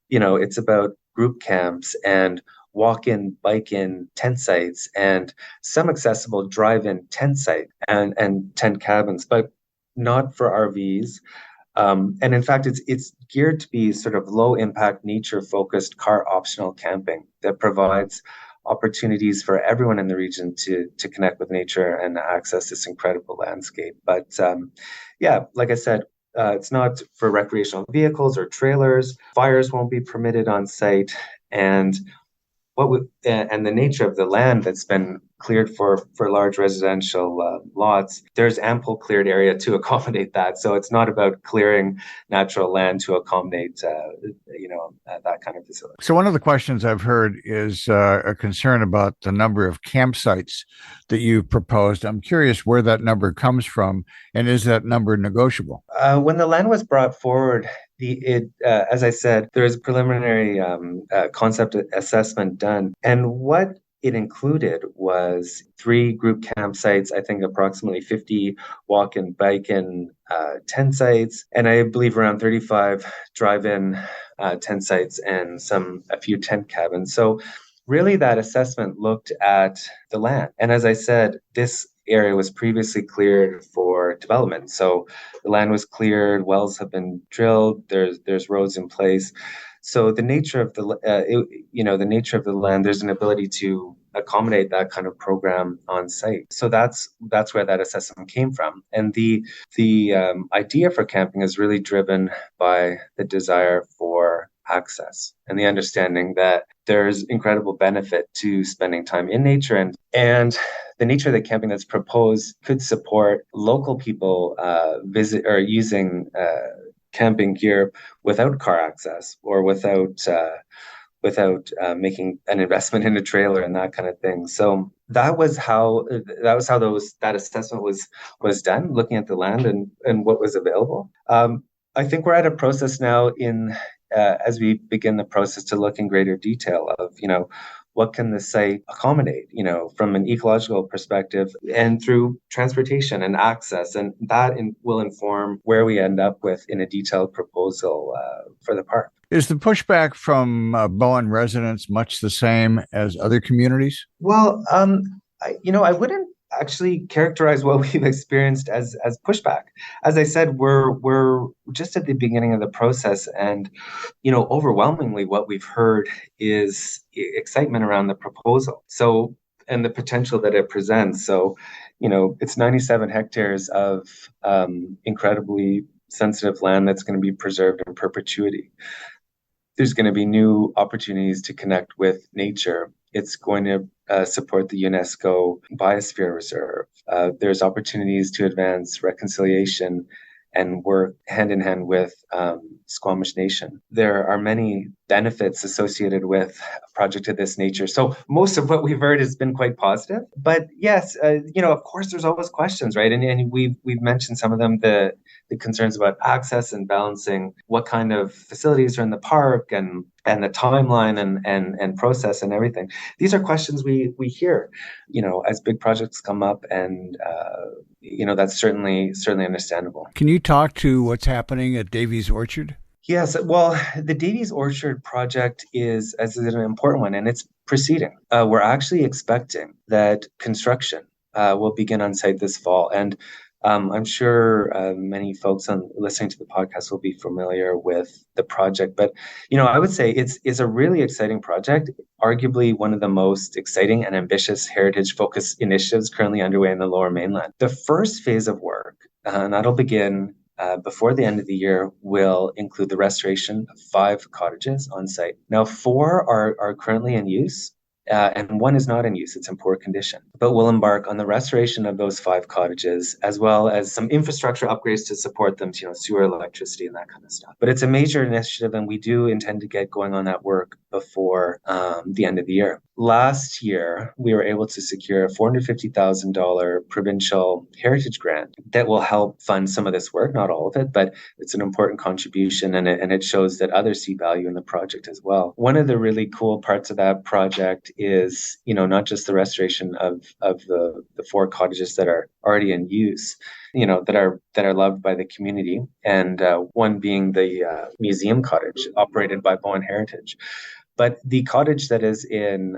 it's about group camps and walk-in, bike-in tent sites and some accessible drive-in tent site and tent cabins, but not for RVs. And in fact, it's geared to be sort of low impact, nature focused, car optional camping that provides opportunities for everyone in the region to connect with nature and access this incredible landscape. But yeah, like I said, it's not for recreational vehicles or trailers. Fires won't be permitted on site, and and the nature of the land that's been cleared for large residential lots, there's ample cleared area to accommodate that. So it's not about clearing natural land to accommodate, that kind of facility. So one of the questions I've heard is a concern about the number of campsites that you proposed. I'm curious where that number comes from, and is that number negotiable? When the land was brought forward, as I said, there is a preliminary concept assessment done, and what it included was 3 group campsites, I think approximately 50 walk-in, bike-in tent sites, and I believe around 35 drive-in tent sites and a few tent cabins. So really that assessment looked at the land. And as I said, this area was previously cleared for development. So the land was cleared, wells have been drilled, there's roads in place. So the nature of the nature of the land, there's an ability to accommodate that kind of program on site. So that's where that assessment came from. And the idea for camping is really driven by the desire for access and the understanding that there's incredible benefit to spending time in nature, and the nature of the camping that's proposed could support local people visit or using camping gear without car access or without making an investment in a trailer and that kind of thing. So that was how that assessment was done, looking at the land and what was available. I think we're at a process now as we begin the process to look in greater detail of, what can the site accommodate, from an ecological perspective and through transportation and access. And that will inform where we end up with in a detailed proposal for the park. Is the pushback from Bowen residents much the same as other communities? Well, I wouldn't actually characterize what we've experienced as pushback. As I said, we're just at the beginning of the process, and overwhelmingly what we've heard is excitement around the proposal. So, and the potential that it presents. So, it's 97 hectares of incredibly sensitive land that's going to be preserved in perpetuity. There's going to be new opportunities to connect with nature. It's going to support the UNESCO Biosphere Reserve. There's opportunities to advance reconciliation and work hand in hand with Squamish Nation. There are many benefits associated with a project of this nature. So most of what we've heard has been quite positive. But yes, of course, there's always questions, right? And we've mentioned some of them, the concerns about access and balancing what kind of facilities are in the park and the timeline and process and everything. These are questions we hear, as big projects come up, and that's certainly understandable. Can you talk to what's happening at Davies Orchard? Yes, well, the Davies Orchard project is an important one, and it's proceeding. We're actually expecting that construction will begin on site this fall, and I'm sure many folks listening to the podcast will be familiar with the project, but I would say it's a really exciting project, arguably one of the most exciting and ambitious heritage-focused initiatives currently underway in the Lower Mainland. The first phase of work, and that'll begin before the end of the year, will include the restoration of 5 cottages on site. Now, 4 are currently in use. And 1 is not in use, it's in poor condition. But we'll embark on the restoration of those 5 cottages, as well as some infrastructure upgrades to support them, sewer, electricity, and that kind of stuff. But it's a major initiative, and we do intend to get going on that work before the end of the year. Last year, we were able to secure a $450,000 provincial heritage grant that will help fund some of this work, not all of it, but it's an important contribution, and it shows that others see value in the project as well. One of the really cool parts of that project is, not just the restoration of the four cottages that are already in use, that are loved by the community, and one being the museum cottage operated by Bowen Heritage. But the cottage that is in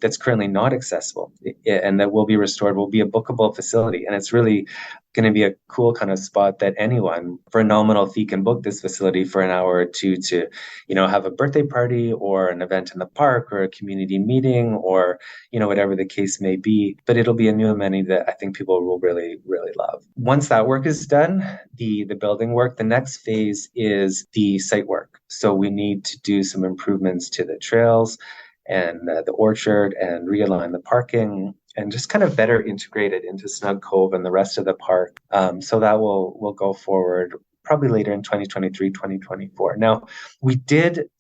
that's currently not accessible and that will be restored will be a bookable facility, and it's really going to be a cool kind of spot that anyone for a nominal fee can book this facility for an hour or two to, have a birthday party or an event in the park or a community meeting or, whatever the case may be. But it'll be a new amenity that I think people will really, really love. Once that work is done, the building work, the next phase is the site work. So we need to do some improvements to the trails and the orchard and realign the parking and just kind of better integrate it into Snug Cove and the rest of the park. So that will go forward probably later in 2023, 2024. Now,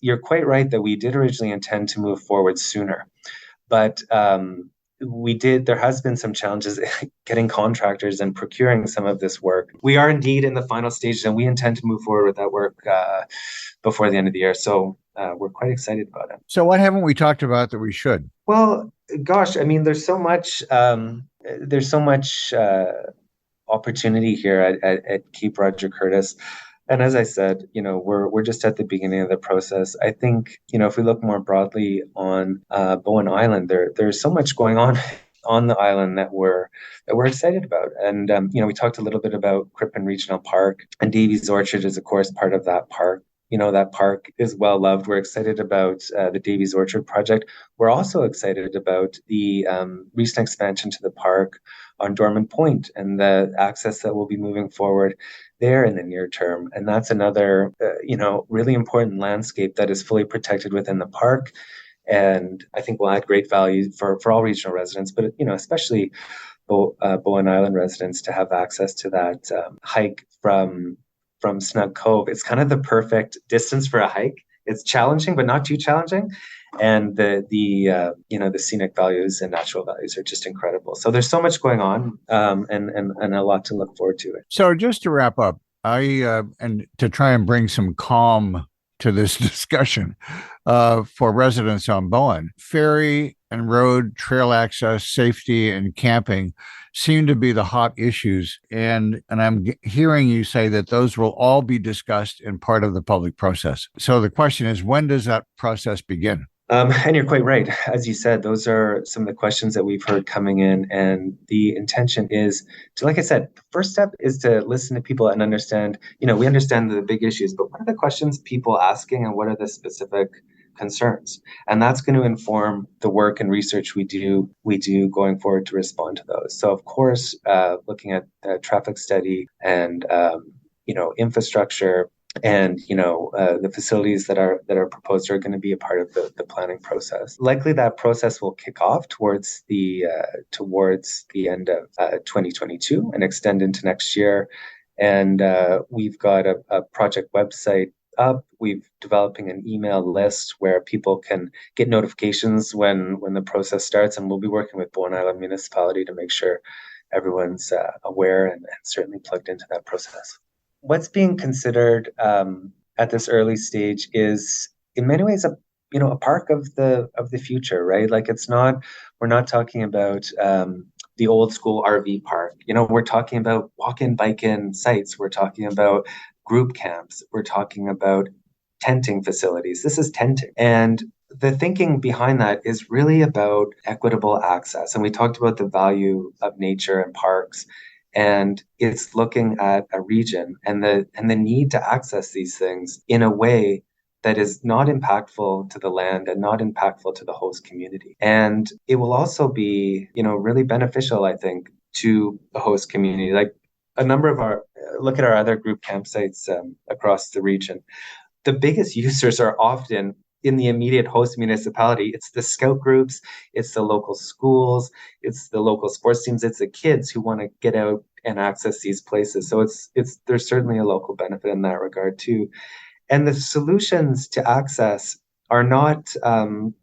you're quite right that we did originally intend to move forward sooner, but there has been some challenges getting contractors and procuring some of this work. We are indeed in the final stages, and we intend to move forward with that work before the end of the year. So we're quite excited about it. So what haven't we talked about that we should? Well, gosh, I mean, there's so much opportunity here at Cape Roger Curtis. And as I said, we're just at the beginning of the process. I think, if we look more broadly on Bowen Island, there's so much going on the island that we're excited about. And we talked a little bit about Crippen Regional Park, and Davies Orchard is of course part of that park. That park is well loved. We're excited about the Davies Orchard project. We're also excited about the recent expansion to the park on Dorman Point and the access that will be moving forward there in the near term. And that's another, really important landscape that is fully protected within the park. And I think will add great value for all regional residents, but, especially Bowen Island residents to have access to that hike from Snug Cove. It's kind of the perfect distance for a hike. It's challenging, but not too challenging. And the scenic values and natural values are just incredible. So there's so much going on, and a lot to look forward to. So just to wrap up, and to try and bring some calm to this discussion for residents on Bowen, ferry and road trail access, safety, and camping seem to be the hot issues. And I'm hearing you say that those will all be discussed in part of the public process. So the question is, when does that process begin? And you're quite right. As you said, those are some of the questions that we've heard coming in. And the intention is to, like I said, the first step is to listen to people and understand, we understand the big issues, but what are the questions people asking and what are the specific concerns? And that's going to inform the work and research we do going forward to respond to those. So of course, looking at the traffic study and, infrastructure, and the facilities that are proposed are going to be a part of the planning process. Likely that process will kick off towards the end of 2022 and extend into next year. And we've got a project website up. We've developing an email list where people can get notifications when the process starts, and we'll be working with Bowen Island Municipality to make sure everyone's aware and certainly plugged into that process. What's being considered at this early stage is, in many ways, a park of the future, right? Like we're not talking about the old school RV park. We're talking about walk-in, bike-in sites. We're talking about group camps. We're talking about tenting facilities. This is tenting, and the thinking behind that is really about equitable access. And we talked about the value of nature and parks. And it's looking at a region and the need to access these things in a way that is not impactful to the land and not impactful to the host community. And it will also be, really beneficial, I think, to the host community. Like a number of look at our other group campsites across the region. The biggest users are often in the immediate host municipality. It's the scout groups, it's the local schools, it's the local sports teams, it's the kids who want to get out and access these places. So there's certainly a local benefit in that regard too. And the solutions to access are not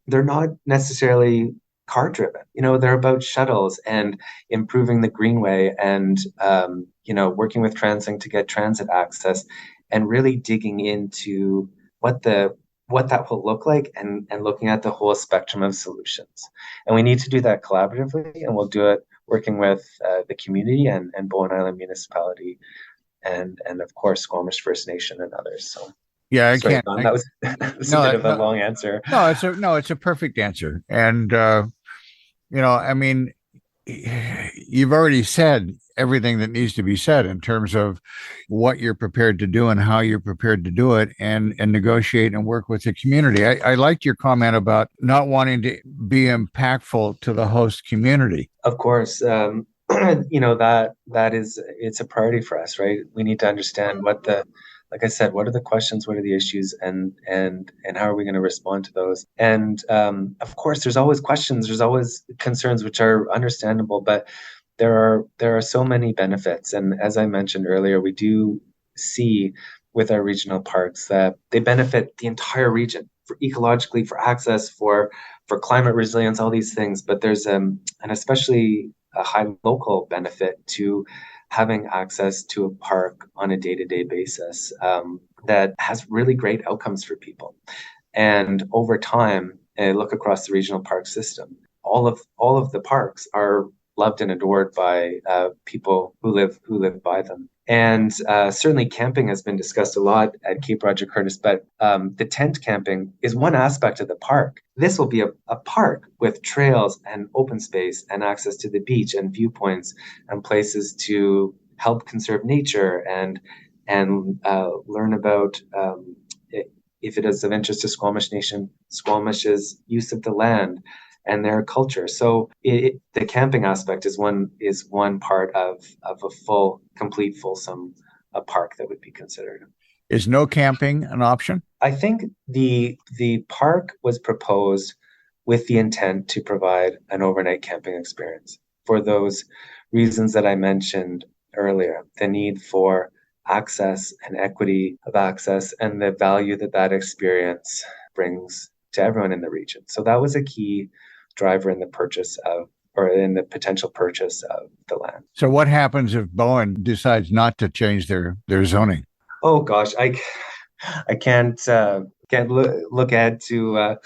they're not necessarily car driven. They're about shuttles and improving the greenway and working with TransLink to get transit access and really digging into what the what that will look like and looking at the whole spectrum of solutions. And we need to do that collaboratively, and we'll do it working with the community and Bowen Island municipality and of course Squamish First Nation and others. So yeah, I sorry, can't. Don, that was, that was a bit of a long answer. It's a perfect answer. And I mean, you've already said everything that needs to be said in terms of what you're prepared to do and how you're prepared to do it and negotiate and work with the community. I liked your comment about not wanting to be impactful to the host community. Of course, that is, it's a priority for us, right? We need to understand like I said, what are the questions, what are the issues, and how are we going to respond to those? And of course, there's always questions, there's always concerns, which are understandable, but there are so many benefits. And as I mentioned earlier, we do see with our regional parks that they benefit the entire region for ecologically, for access, for climate resilience, all these things. But there's an especially a high local benefit to having access to a park on a day-to-day basis that has really great outcomes for people. And over time, look across the regional park system, all of the parks are loved and adored by people who live by them. And certainly camping has been discussed a lot at Cape Roger Curtis, but the tent camping is one aspect of the park. This will be a park with trails and open space and access to the beach and viewpoints and places to help conserve nature and learn about, if it is of interest to Squamish Nation, Squamish's use of the land and their culture. So the camping aspect is one part of a complete, fulsome park that would be considered. Is no camping an option? I think the park was proposed with the intent to provide an overnight camping experience for those reasons that I mentioned earlier, the need for access and equity of access and the value that experience brings to everyone in the region. So that was a key driver in the potential purchase of the land. So what happens if Bowen decides not to change their zoning? Oh gosh, I can't look ahead to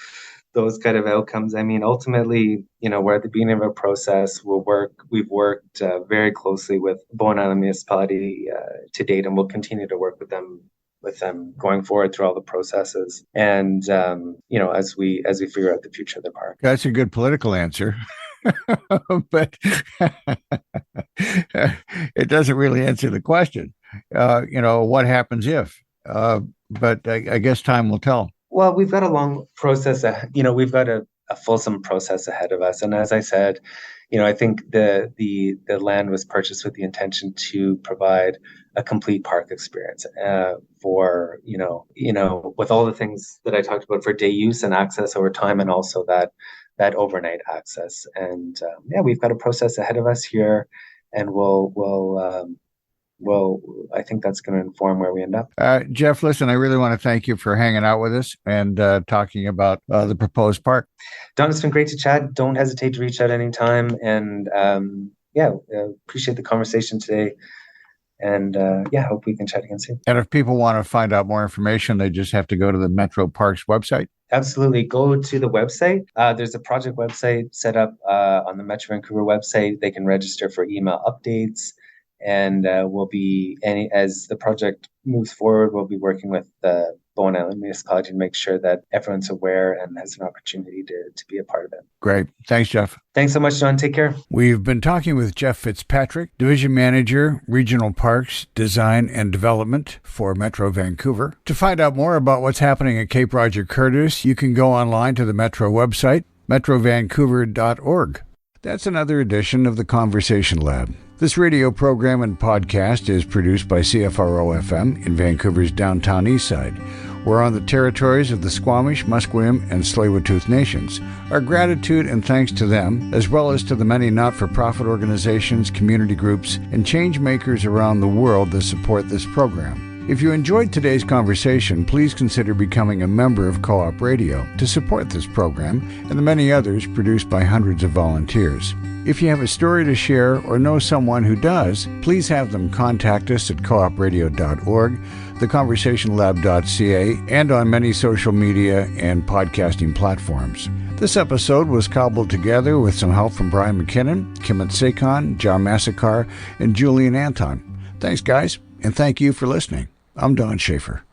those kind of outcomes. I mean, ultimately, we're at the beginning of a process. We've worked very closely with Bowen Island municipality to date, and we'll continue to work with them going forward through all the processes. And as we figure out the future of the park. That's a good political answer. But it doesn't really answer the question. What happens if? But I guess time will tell. Well, we've got a long process. We've got a fulsome process ahead of us. And as I said, I think the land was purchased with the intention to provide a complete park experience for with all the things that I talked about for day use and access over time, and also that overnight access. And we've got a process ahead of us here, and I think that's going to inform where we end up. Jeff, listen, I really want to thank you for hanging out with us and talking about the proposed park. Don, it's been great to chat. Don't hesitate to reach out anytime. And appreciate the conversation today. And hope we can chat again soon. And if people want to find out more information, they just have to go to the Metro Parks website. Absolutely. Go to the website. There's a project website set up on the Metro Vancouver website. They can register for email updates. And as the project moves forward, we'll be working with the Bowen Island municipality to make sure that everyone's aware and has an opportunity to be a part of it. Great. Thanks, Jeff. Thanks so much, John. Take care. We've been talking with Jeff Fitzpatrick, Division Manager, Regional Parks, Design and Development for Metro Vancouver. To find out more about what's happening at Cape Roger Curtis, you can go online to the Metro website, metrovancouver.org. That's another edition of the Conversation Lab. This radio program and podcast is produced by CFRO-FM in Vancouver's downtown east side. We're on the territories of the Squamish, Musqueam, and Tsleil-Waututh nations. Our gratitude and thanks to them, as well as to the many not-for-profit organizations, community groups, and change makers around the world that support this program. If you enjoyed today's conversation, please consider becoming a member of Co-op Radio to support this program and the many others produced by hundreds of volunteers. If you have a story to share or know someone who does, please have them contact us at coopradio.org, theconversationlab.ca, and on many social media and podcasting platforms. This episode was cobbled together with some help from Brian McKinnon, Kimit Sekon, John Massacre, and Julian Anton. Thanks, guys, and thank you for listening. I'm Don Schaefer.